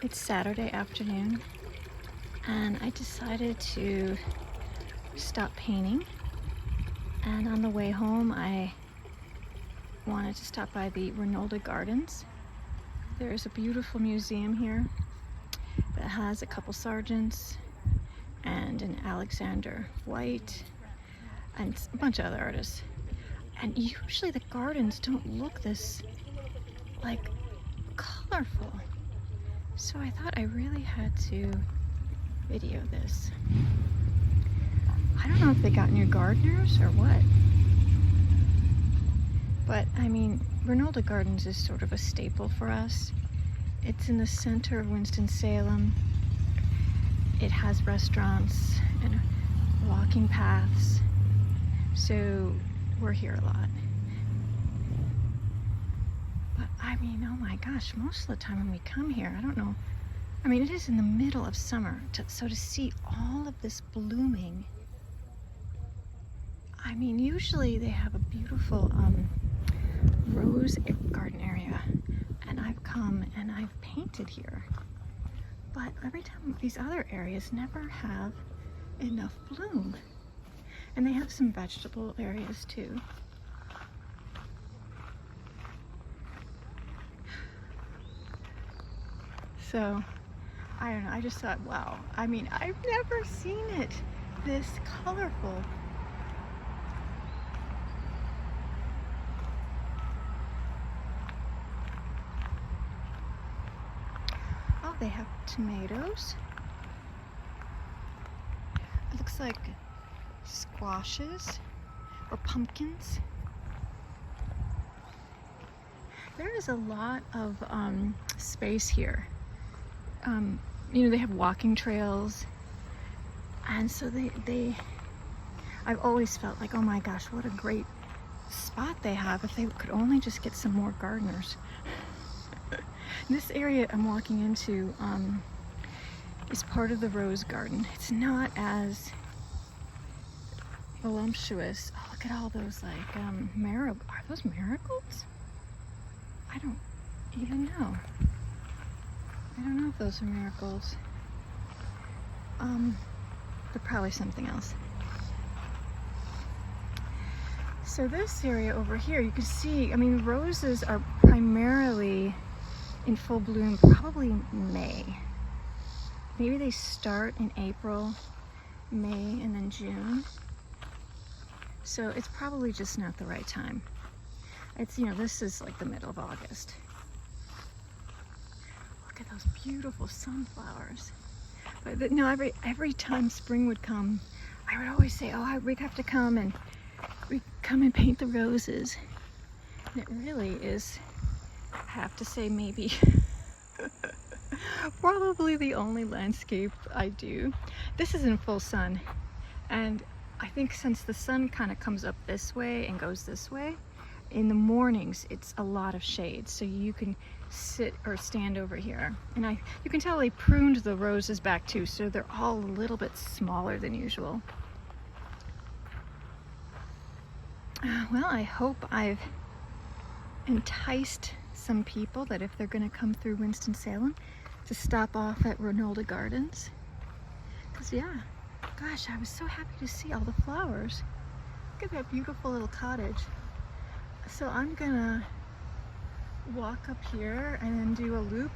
It's Saturday afternoon and I decided to stop painting, and on the way home I wanted to stop by the Reynolda Gardens. There's a beautiful museum here that has a couple sergeants and an Alexander White and a bunch of other artists. And usually the gardens don't look this like colorful. So I thought I really had to video this. I don't know if they got new gardeners or what. But I mean, Reynolda Gardens is sort of a staple for us. It's in the center of Winston-Salem. It has restaurants and walking paths. So we're here a lot. But I mean, oh my gosh, most of the time when we come here, I don't know. I mean, it is in the middle of summer, so to see all of this blooming. I mean, usually they have a beautiful rose garden area, and I've come and I've painted here. But every time these other areas never have enough bloom. And they have some vegetable areas too. So, I don't know, I just thought, wow. I mean, I've never seen it this colorful. Oh, they have tomatoes. It looks like squashes or pumpkins. There is a lot of space here. You know, they have walking trails, and so I've always felt like, oh my gosh, what a great spot they have if they could only just get some more gardeners. This area I'm walking into is part of the rose garden. It's not as voluptuous. Oh, look at all those like are those marigolds? I don't even know. I don't know if those are marigolds. They're probably something else. So this area over here, you can see, I mean, roses are primarily in full bloom probably May. Maybe they start in April, May, and then June. So it's probably just not the right time. It's, you know, this is like the middle of August. Look at those beautiful sunflowers. But no, every time spring would come, I would always say, oh, we'd have to come and paint the roses. And it really is, I have to say, maybe probably the only landscape I do. This is in full sun, and I think since the sun kind of comes up this way and goes this way, in the mornings it's a lot of shade, so you can sit or stand over here. And you can tell they pruned the roses back too, so they're all a little bit smaller than usual. Well, I hope I've enticed some people that if they're going to come through Winston-Salem to stop off at Reynolda Gardens. Because yeah, gosh, I was so happy to see all the flowers. Look at that beautiful little cottage. So I'm gonna walk up here and then do a loop.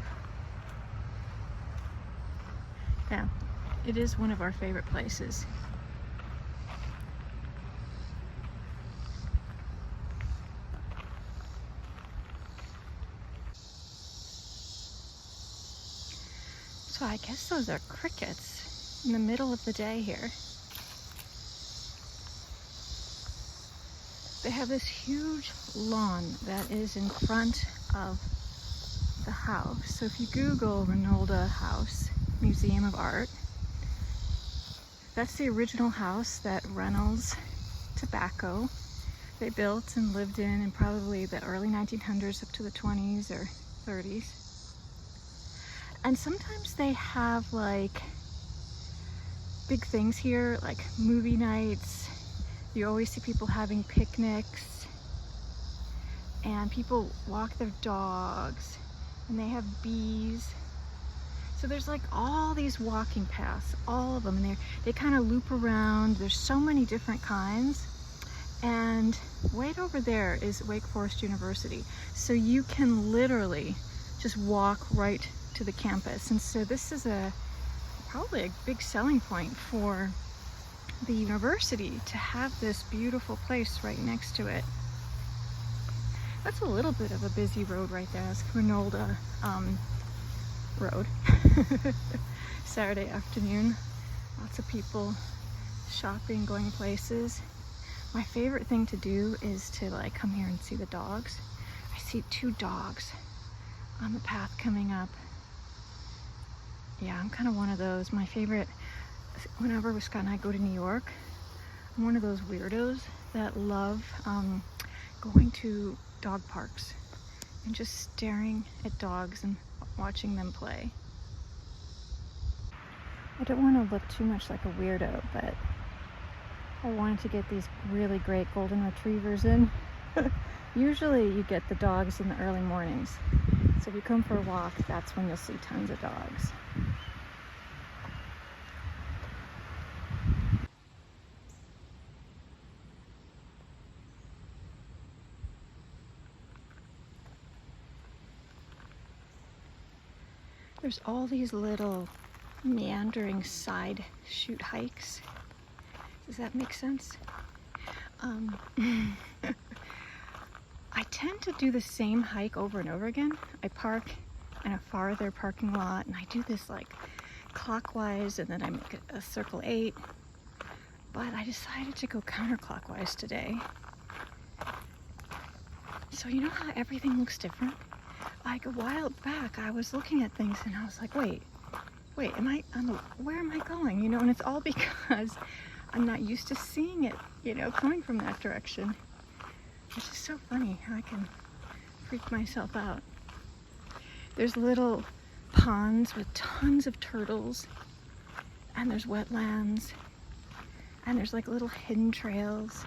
Yeah, it is one of our favorite places. So I guess those are crickets in the middle of the day here. They have this huge lawn that is in front of the house. So if you Google Reynolda House, Museum of Art, that's the original house that Reynolds Tobacco they built and lived in probably the early 1900s up to the 20s or 30s. And sometimes they have like big things here, like movie nights. You always see people having picnics, and people walk their dogs, and they have bees. So there's like all these walking paths, all of them, and they kind of loop around. There's so many different kinds. And right over there is Wake Forest University. So you can literally just walk right to the campus. And so this is probably a big selling point for the university to have this beautiful place right next to it. That's a little bit of a busy road right there. It's Reynolda Road. Saturday afternoon, lots of people shopping, going places. My favorite thing to do is to like come here and see the dogs. I see 2 dogs on the path coming up. Yeah, I'm kind of one of those. My favorite, whenever Scott and I go to New York, I'm one of those weirdos that love going to dog parks and just staring at dogs and watching them play. I don't want to look too much like a weirdo, but I wanted to get these really great golden retrievers in. Usually you get the dogs in the early mornings. So if you come for a walk, that's when you'll see tons of dogs. There's all these little meandering side shoot hikes. Does that make sense? I tend to do the same hike over and over again. I park in a farther parking lot and I do this like clockwise and then I make a circle 8. But I decided to go counterclockwise today. So you know how everything looks different? Like a while back I was looking at things and I was like, wait, where am I going? You know, and it's all because I'm not used to seeing it, you know, coming from that direction. It's just so funny how I can freak myself out. There's little ponds with tons of turtles, and there's wetlands, and there's like little hidden trails.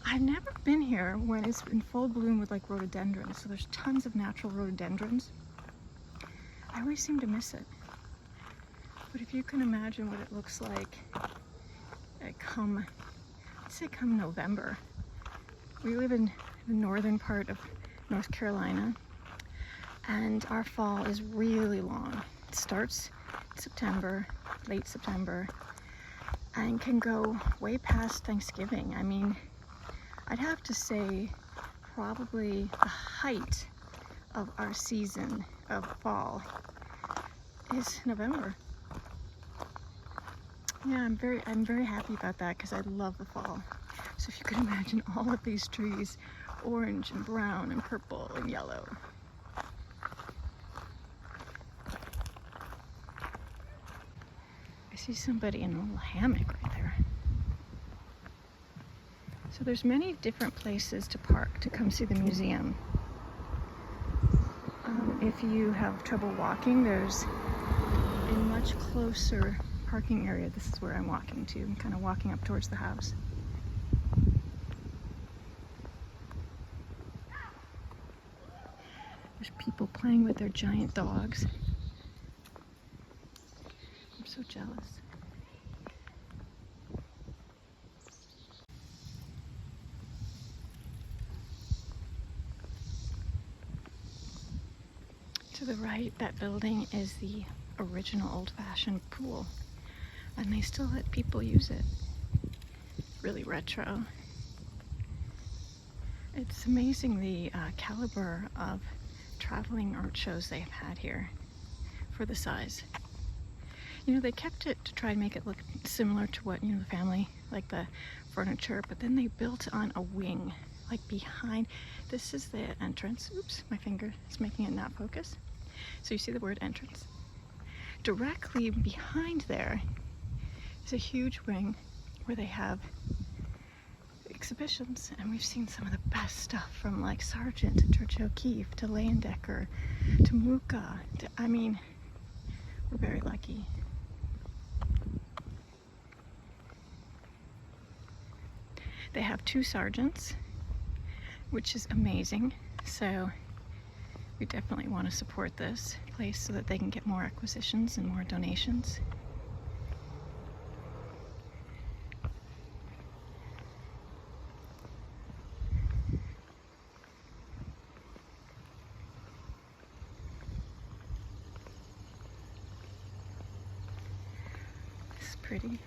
I've never been here when it's in full bloom with like rhododendrons, so there's tons of natural rhododendrons. I always seem to miss it. But if you can imagine what it looks like come November. We live in the northern part of North Carolina, and our fall is really long. It starts in September, late September, and can go way past Thanksgiving. I mean, I'd have to say probably the height of our season of fall is November. Yeah, I'm very happy about that because I love the fall. So if you could imagine all of these trees, orange and brown and purple and yellow. I see somebody in a little hammock right there. So there's many different places to park to come see the museum. If you have trouble walking, there's a much closer parking area. This is where I'm walking to. I'm kind of walking up towards the house. There's people playing with their giant dogs. I'm so jealous. To the right, that building is the original old-fashioned pool, and they still let people use it. Really retro. It's amazing the caliber of traveling art shows they've had here for the size. You know, they kept it to try and make it look similar to what, you know, the family, like the furniture, but then they built on a wing, like behind. This is the entrance. Oops, my finger is making it not focus. So you see the word entrance. Directly behind there is a huge wing where they have exhibitions, and we've seen some of the best stuff from like Sargent to George O'Keeffe to Leyendecker to Mucha. I mean, we're very lucky. They have 2 Sargents, which is amazing. So We definitely want to support this place so that they can get more acquisitions and more donations. It's pretty.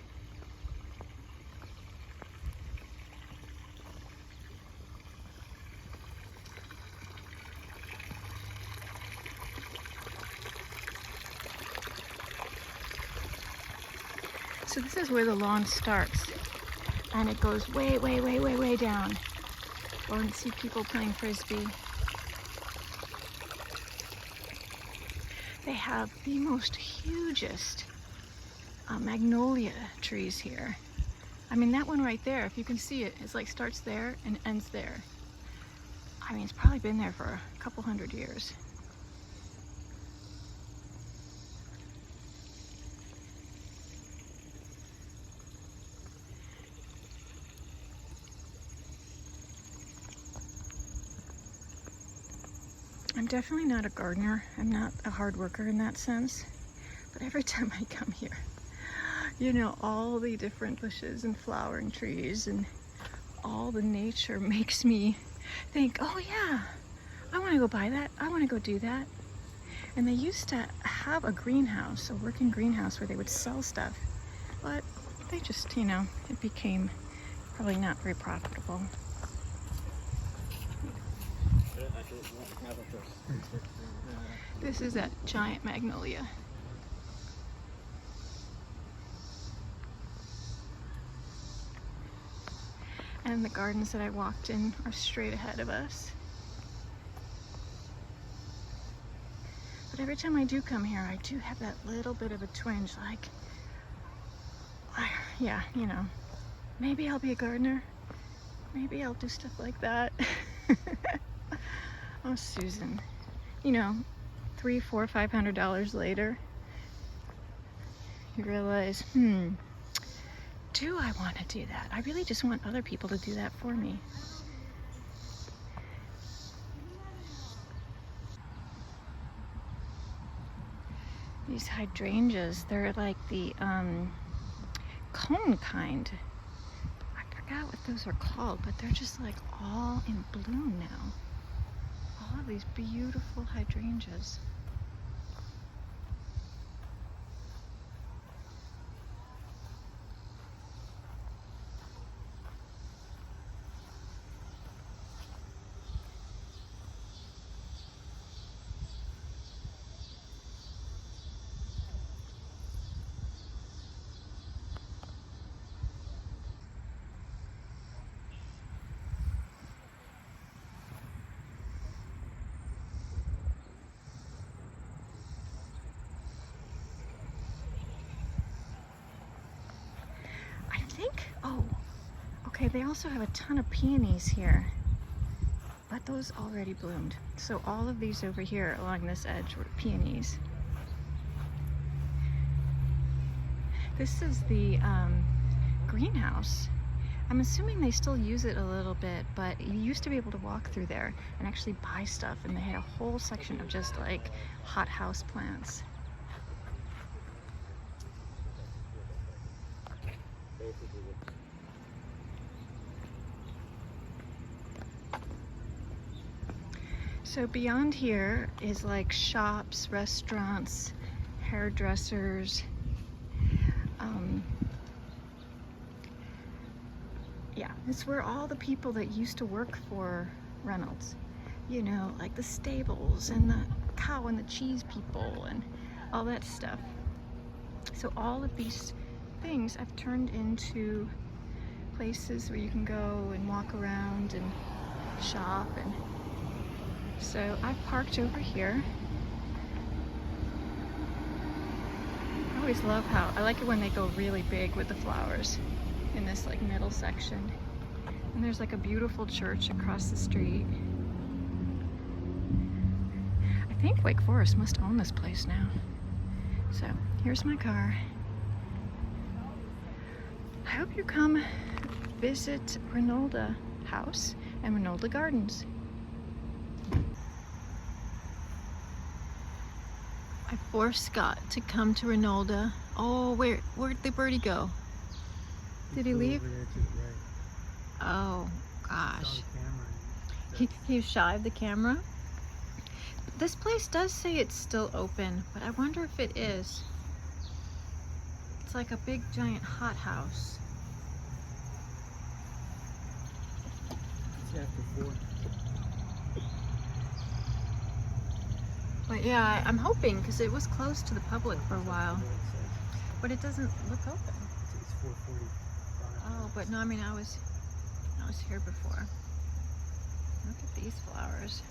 So this is where the lawn starts, and it goes way, way, way, way, way down. Go and see people playing frisbee. They have the most hugest magnolia trees here. I mean, that one right there, if you can see it, it's like starts there and ends there. I mean, it's probably been there for a couple hundred years. I'm definitely not a gardener. I'm not a hard worker in that sense. But every time I come here, you know, all the different bushes and flowering trees and all the nature makes me think, oh yeah, I want to go buy that. I want to go do that. And they used to have a greenhouse, a working greenhouse where they would sell stuff. But they just, you know, it became probably not very profitable. This is that giant magnolia. And the gardens that I walked in are straight ahead of us. But every time I do come here, I do have that little bit of a twinge, like, yeah, you know, maybe I'll be a gardener. Maybe I'll do stuff like that. Oh, Susan, you know, $300, $400, $500 later, you realize, do I want to do that? I really just want other people to do that for me. These hydrangeas, they're like the cone kind. I forgot what those are called, but they're just like all in bloom now. All of these beautiful hydrangeas. Okay, they also have a ton of peonies here, but those already bloomed. So all of these over here along this edge were peonies. This is the greenhouse. I'm assuming they still use it a little bit, but you used to be able to walk through there and actually buy stuff, and they had a whole section of just like hot house plants. So beyond here is like shops, restaurants, hairdressers. Yeah, it's where all the people that used to work for Reynolds, you know, like the stables and the cow and the cheese people and all that stuff. So all of these things I've turned into places where you can go and walk around and shop. And so I've parked over here. I always love how, I like it when they go really big with the flowers in this like middle section. And there's like a beautiful church across the street. I think Wake Forest must own this place now. So here's my car. I hope you come visit Reynolda House and Reynolda Gardens. I forced Scott to come to Reynolda. Oh, where'd the birdie go? Did he leave? Over there to the right. Oh, gosh. Saw the camera and He shy of the camera. This place does say it's still open, but I wonder if it is. It's like a big giant hothouse. it's after 4. But yeah, I'm hoping, because it was closed to the public for a while. But it doesn't look open. It's 4:45. Oh, but no, I mean, I was here before. Look at these flowers.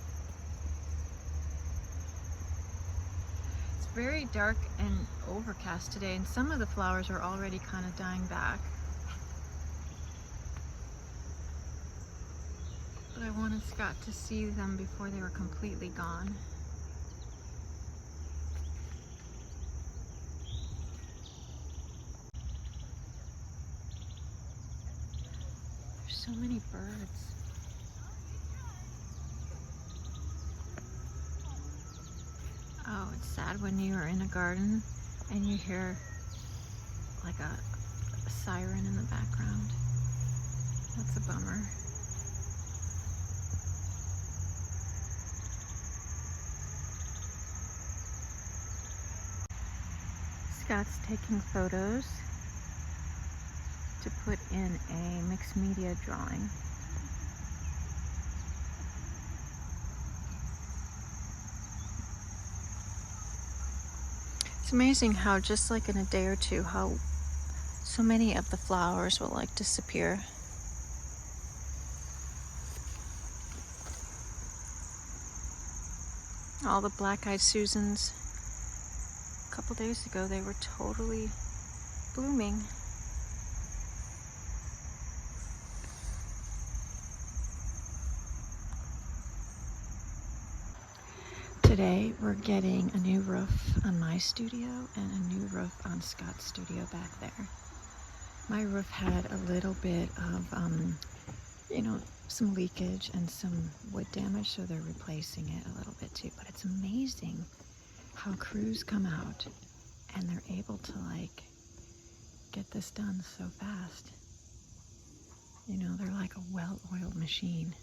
It's very dark and overcast today, and some of the flowers are already kind of dying back. But I wanted Scott to see them before they were completely gone. There's so many birds. Oh, it's sad when you are in a garden and you hear like a siren in the background. That's a bummer. Scott's taking photos to put in a mixed media drawing. It's amazing how just like in a day or two, how so many of the flowers will like disappear. All the black-eyed Susans, a couple days ago, they were totally blooming. Today we're getting a new roof on my studio and a new roof on Scott's studio back there. My roof had a little bit of, some leakage and some wood damage, so they're replacing it a little bit too. But it's amazing how crews come out and they're able to like get this done so fast. You know, they're like a well-oiled machine.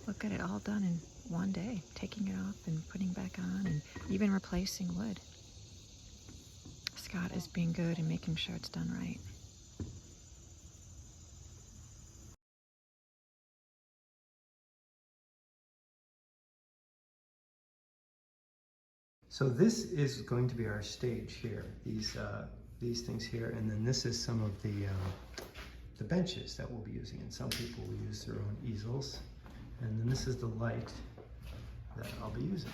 Look at it all done in one day, taking it off and putting back on and even replacing wood. Scott is being good and making sure it's done right. So this is going to be our stage here. These things here, and then this is some of the benches that we'll be using. And some people will use their own easels. And then this is the light that I'll be using.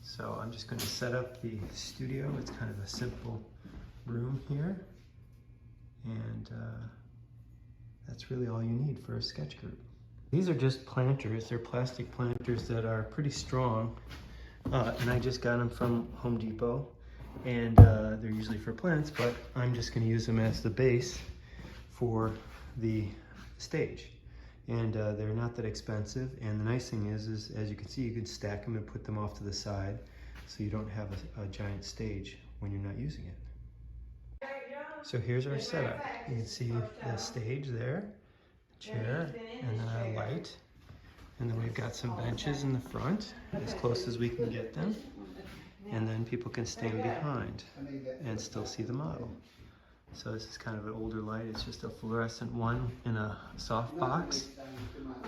So I'm just going to set up the studio. It's kind of a simple room here, and that's really all you need for a sketch group. These are just planters. They're plastic planters that are pretty strong, and I just got them from Home Depot, and they're usually for plants, but I'm just going to use them as the base for the stage. And they're not that expensive, and the nice thing is as you can see, you can stack them and put them off to the side so you don't have a giant stage when you're not using it. So here's our setup. You can see the stage there, the chair, and then our light. And then we've got some benches in the front, as close as we can get them. And then people can stand behind and still see the model. So this is kind of an older light. It's just a fluorescent one in a soft box.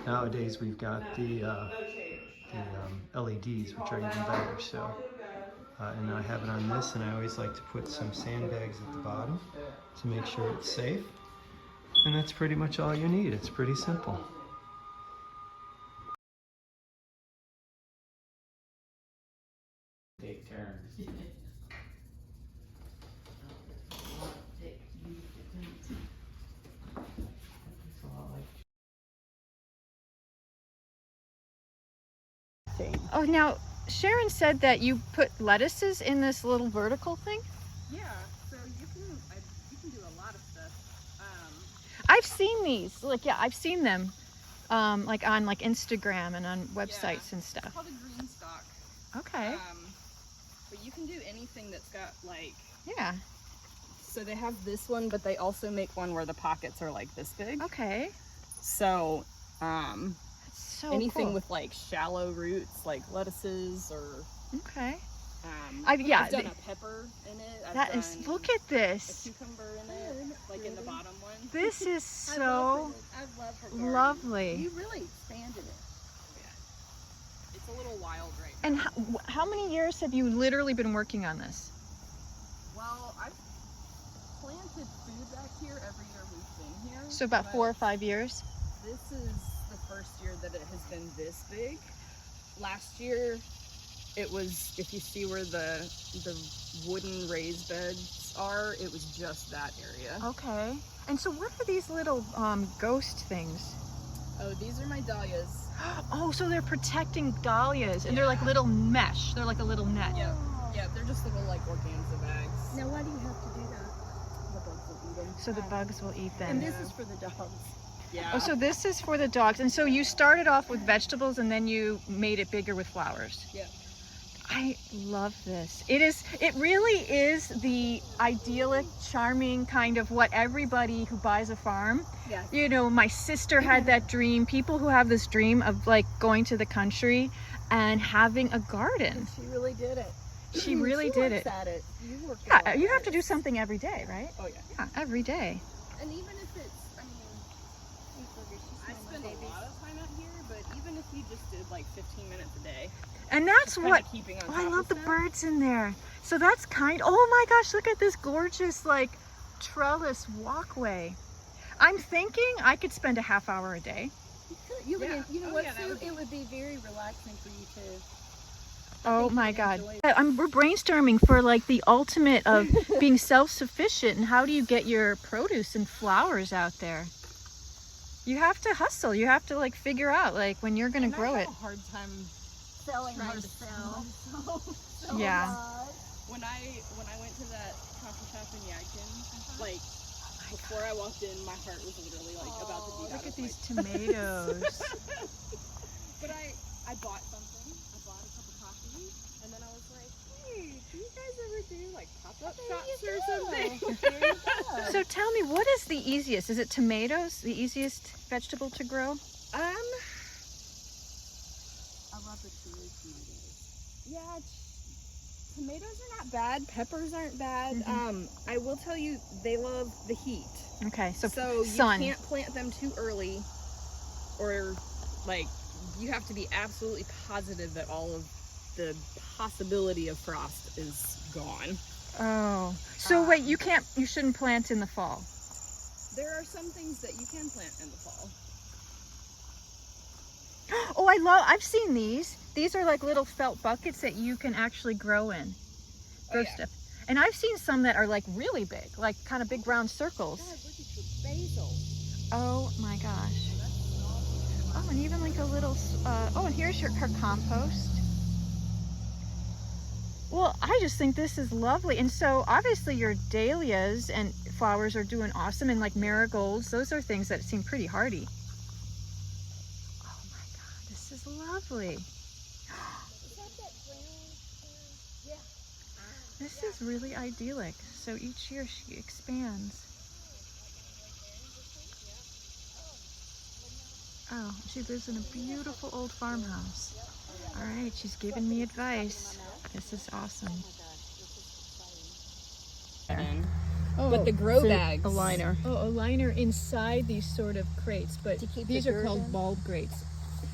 Nowadays we've got the LEDs, which are even better. So, and I have it on this, and I always like to put some sandbags at the bottom to make sure it's safe. And that's pretty much all you need. It's pretty simple. Take turns. Oh, now Sharon said that you put lettuces in this little vertical thing. Yeah, so you can do a lot of stuff. I've seen these. I've seen them, like on Instagram and on websites and stuff. It's called a green stalk. Okay. But you can do anything that's got like. Yeah. So they have this one, but they also make one where the pockets are like this big. Okay. So, That's so anything cool. with like shallow roots, like lettuces or. Okay. I've done the- a pepper in it. That I've is. done Look at a this. cucumber in it, like in the bottom one. This is so I love her garden. lovely. You really expanded it. It's a little wild right now. And how many years have you literally been working on this? Well, I've planted food back here every year we've been here. So about but 4 or 5 years. This is the first year that it has been this big. Last year, it was, if you see where the wooden raised beds are, it was just that area. Okay. And so what are these little ghost things? Oh, these are my dahlias. Oh, so they're protecting dahlias, and they're like Yeah. little mesh. They're like a little net. Yeah, yeah, they're just little like organza bags. Now, why do you have to do that? The bugs will eat them. So the bugs will eat them. And this is for the dogs. Yeah. Oh, so this is for the dogs. And so you started off with vegetables and then you made it bigger with flowers. Yeah. I love this. It really is the idyllic, charming kind of what everybody who buys a farm, Yes. you know, my sister had that dream. People who have this dream of like going to the country and having a garden. She really did it. She really did works it. at it. You work Yeah, hard you at have to it. do something every day, right? Oh yeah. Yeah, every day. And even if it's, I mean, I spend a lot of time out here, but even if you just did like 15 minutes a day, And that's kinda what keeping on Oh, top I of love the stuff. birds in there. So that's oh my gosh, look at this gorgeous like trellis walkway. I'm thinking I could spend a half hour a day. you would, Yeah. you know Oh, what, yeah, that Sue? would be- It would be very relaxing for you to. Oh think you my would God. enjoy We're brainstorming for like the ultimate of being self-sufficient and how do you get your produce and flowers out there? You have to hustle. You have to like figure out like when you're going to grow I it. have a hard time Selling trying her to sell. So Yeah. much. when I went to that coffee shop in Yadkin, like before I walked in, my heart was literally like about to beat out Look at of my these tomatoes. But I bought something. I bought a cup of coffee, and then I was like, hey, do you guys ever do like pop-up shops or something? There you go. So tell me, what is the easiest? Is it tomatoes, the easiest vegetable to grow? I love the cherry tomatoes. Yeah, tomatoes are not bad. Peppers aren't bad. Mhm. I will tell you, they love the heat. Okay, so you can't plant them too early, or like you have to be absolutely positive that all of the possibility of frost is gone. Oh, so wait, you shouldn't plant in the fall. There are some things that you can plant in the fall. Oh, I've seen these. These are like little felt buckets that you can actually grow in. Grow yeah. stuff. And I've seen some that are like really big, like kind of big round circles. God, look at your basil. Oh my gosh. Oh, and even like a little, oh, and here's her compost. Well, I just think this is lovely. And so obviously your dahlias and flowers are doing awesome, and like marigolds, those are things that seem pretty hardy. Oh my God, this is lovely. This is really idyllic. So each year she expands. Oh, she lives in a beautiful old farmhouse. All right, she's giving me advice. This is awesome. Oh, But the grow So, bags. a liner. Oh, a liner inside these sort of crates, but To keep these the are dirt called in? bulb crates.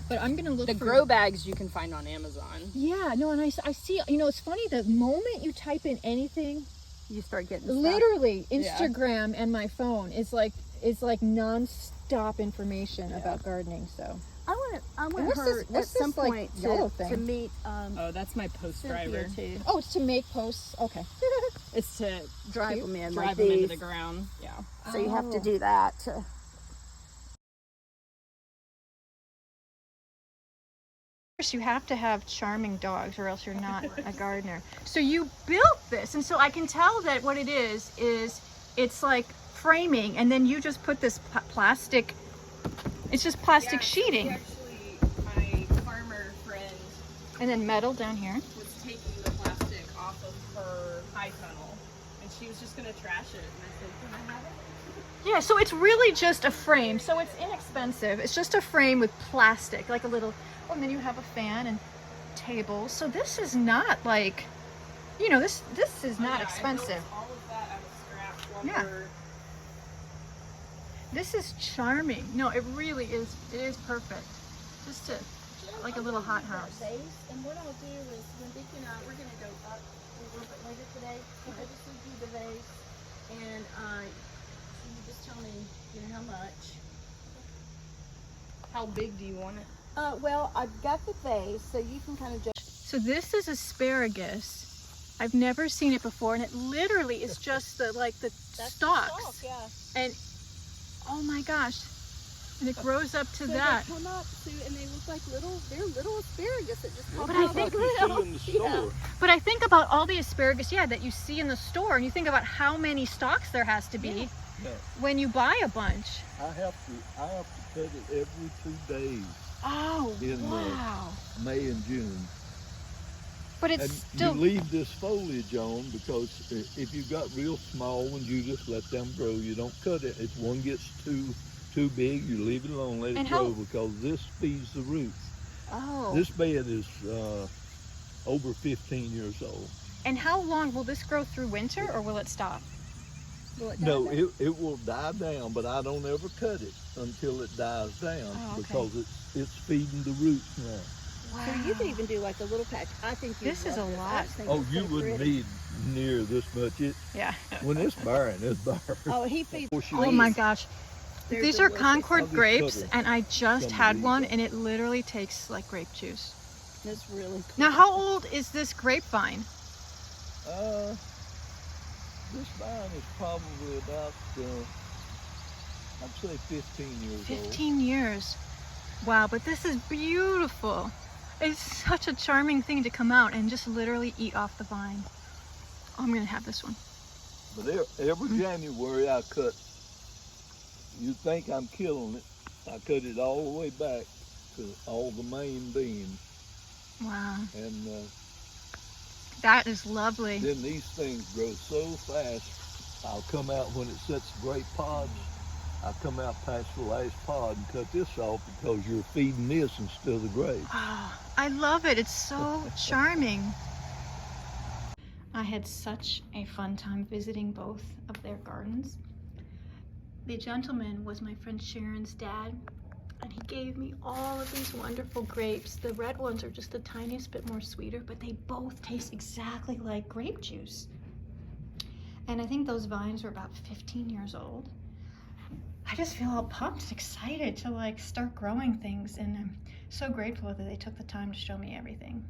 But I'm gonna look The for grow bags you can find on Amazon. Yeah, no, and I see. You know, it's funny. The moment you type in anything, You start getting stuff. literally Yeah. Instagram and my phone is like non-stop information about gardening. So I want what's her this- what's at some this, like, point yellow to thing? meet Oh, that's my post Cynthia driver. too. oh, it's to make posts. Okay. It's to drive Cute. them in Drive like them into these. the ground. Yeah. So you have to Oh. do that. To, Of course, you have to have charming dogs, or else you're not a gardener. So you built this, and so I can tell that what it is it's like framing, and then you just put this plastic. It's just plastic sheeting, Actually, my farmer friend and then metal down here. was taking the plastic off of high tunnel, and she was just gonna trash it. And I said, "Can I have it?" Yeah, so it's really just a frame. So it's inexpensive. It's just a frame with plastic, like a little, oh, and then you have a fan and tables. So this is not like, you know, this is Oh, not yeah, expensive. I built all of that out of scrap Yeah. lumber. This is charming. No, it really is. It is perfect. Just to, like a little hot house. And what I'll do is when Vicky and I, we're gonna go up a little bit later today. I just send you the vase, and you just tell me, you know, how much. How big do you want it? Well, I've got the vase, so you can kind of judge. So this is asparagus. I've never seen it before, and it literally is just the stalks. Yeah. And oh my gosh, and it grows up to So that. they come up, Sue, and they look like they're little asparagus that just pop But I out think- of the ground. in the store. But I think about all the asparagus, yeah, that you see in the store, and you think about how many stalks there has to be Yeah. when you buy a bunch. I have to cut it every 2 days, Oh, In, wow. May and June. But it's And still, you leave this foliage on because if you've got real small ones, you just let them grow. You don't cut it. If one gets too big, you leave it alone, let it And grow how- because this feeds the roots. oh. This bed is over 15 years old. And how long will this grow through winter, or will it stop? Will it die No, down? it will die down, but I don't ever cut it until it dies down Oh, okay. because it's feeding the roots now. Wow. So you can even do like a little patch. I think you. This is a lot. I just think Oh, it's you so wouldn't pretty. need near this much. Yeah. When it's barren, it's barren. Oh, he feeds. Oh my gosh. They're These are delicious. Concord I'll just grapes, cover and I just some of had these one, up. and it literally tastes like grape juice. That's really cool. Now, how old is this grapevine? This vine is probably about, I'd say 15 years 15 years. Wow, but this is beautiful. It's such a charming thing to come out and just literally eat off the vine. Oh, I'm gonna have this one. old. But every January I cut, you think I'm killing it, I cut it all the way back to all the main beams. Wow, And that is lovely. then these things grow so fast, I'll come out when it sets great pods. I'll come out past the last pod and cut this off because you're feeding this instead of the grapes. Oh, I love it. It's so charming. I had such a fun time visiting both of their gardens. The gentleman was my friend Sharon's dad, and he gave me all of these wonderful grapes. The red ones are just the tiniest bit more sweeter, but they both taste exactly like grape juice. And I think those vines were about 15 years old. I just feel all pumped and excited to like start growing things, and I'm so grateful that they took the time to show me everything.